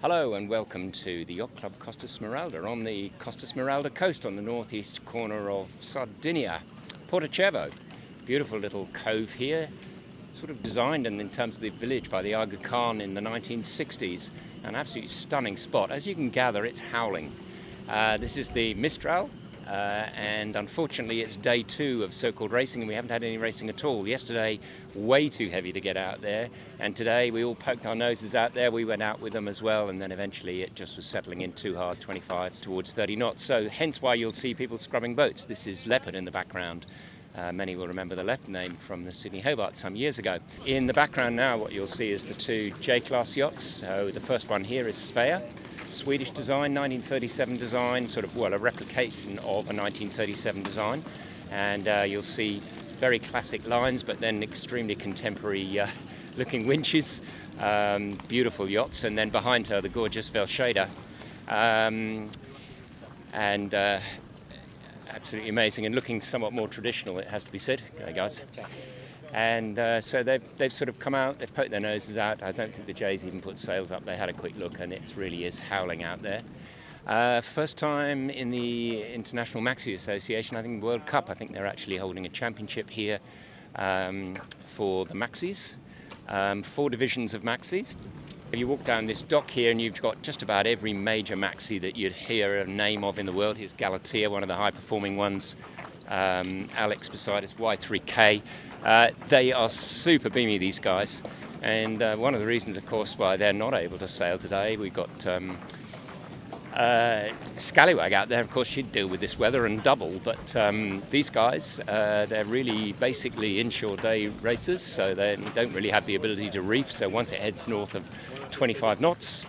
Hello and welcome to the Yacht Club Costa Smeralda on the Costa Smeralda coast on the northeast corner of Sardinia, Porto Cervo. Beautiful little cove here, sort of designed in terms of the village by the Aga Khan in the 1960s. An absolutely stunning spot. As you can gather, it's howling. This is the Mistral. And unfortunately it's day 2 of so-called racing, and we haven't had any racing at all. Yesterday, way too heavy to get out there, and today we all poked our noses out there. We went out with them as well, and then eventually it just was settling in too hard, 25 towards 30 knots. So hence why you'll see people scrubbing boats. This is Leopard in the background. Many will remember the Leopard name from the Sydney Hobart some years ago. In the background now, what you'll see is the 2 J-class yachts. So the first one here is Svea. Swedish design, 1937 design, sort of, well, a replication of a 1937 design. And you'll see very classic lines, but then extremely contemporary looking winches. Beautiful yachts. And then behind her, the gorgeous Velsheda. Absolutely amazing and looking somewhat more traditional, it has to be said. Okay, guys. And so they've sort of come out, they've poked their noses out. I don't think the Jays even put sails up. They had a quick look, and it really is howling out there. First time in the International Maxi Association, I think World Cup. I think they're actually holding a championship here for the Maxis, 4 divisions of Maxis. You walk down this dock here and you've got just about every major Maxi that you'd hear a name of in the world. Here's Galatea, one of the high-performing ones. Alex beside us, Y3K. They are super beamy, these guys, and one of the reasons, of course, why they're not able to sail today, we got Scallywag out there. Of course, she'd deal with this weather and double, but these guys, they're really basically inshore day racers, so they don't really have the ability to reef. So once it heads north of 25 knots,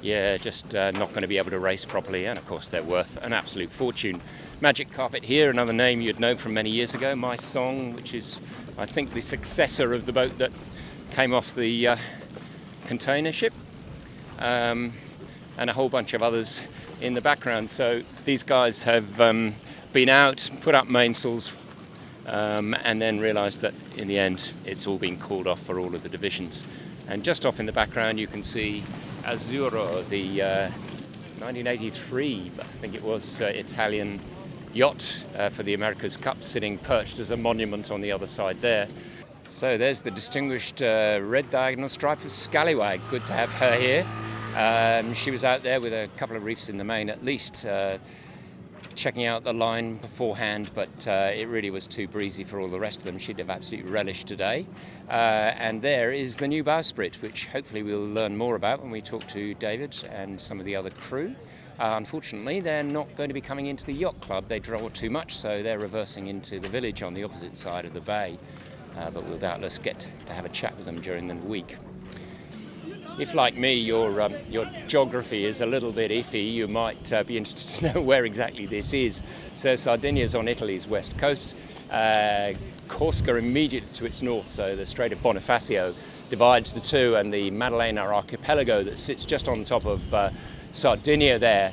yeah, just not going to be able to race properly, and of course they're worth an absolute fortune. Magic Carpet here, another name you'd know from many years ago, My Song, which is, I think, the successor of the boat that came off the container ship, and a whole bunch of others in the background. So these guys have been out, put up mainsails, and then realised that in the end it's all been called off for all of the divisions. And just off in the background you can see Azzurro, the 1983, I think it was, Italian yacht for the America's Cup, sitting perched as a monument on the other side there. So there's the distinguished red diagonal stripe of Scallywag. Good to have her here. She was out there with a couple of reefs in the main at least, checking out the line beforehand, but it really was too breezy for all the rest of them. She'd have absolutely relished today. And there is the new bowsprit, which hopefully we'll learn more about when we talk to David and some of the other crew. Unfortunately, they're not going to be coming into the yacht club. They draw too much, so they're reversing into the village on the opposite side of the bay. But we'll doubtless get to have a chat with them during the week. If, like me, your geography is a little bit iffy, you might be interested to know where exactly this is. So Sardinia is on Italy's west coast. Corsica immediately to its north, so the Strait of Bonifacio divides the two, and the Maddalena archipelago that sits just on top of Sardinia there.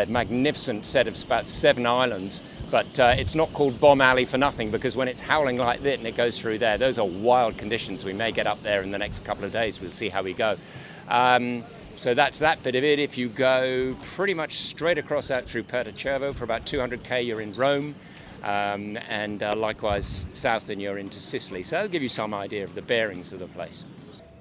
Magnificent set of about 7 islands, but it's not called Bomb Alley for nothing, because when it's howling like that and it goes through there, those are wild conditions. We may get up there in the next couple of days. We'll see how we go. So that's that bit of it. If you go pretty much straight across out through Porto Cervo for about 200k, you're in Rome, and likewise south and you're into Sicily. So that'll give you some idea of the bearings of the place.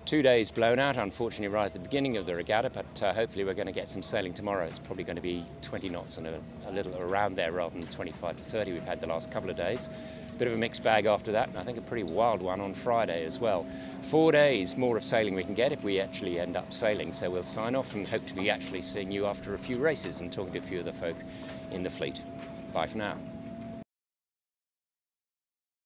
2 days blown out, unfortunately, right at the beginning of the regatta, but hopefully we're going to get some sailing tomorrow. It's probably going to be 20 knots and a little around there rather than 25 to 30 we've had the last couple of days. Bit of a mixed bag after that, and I think a pretty wild one on Friday as well. 4 days more of sailing we can get if we actually end up sailing, so we'll sign off and hope to be actually seeing you after a few races and talking to a few of the folk in the fleet. Bye for now.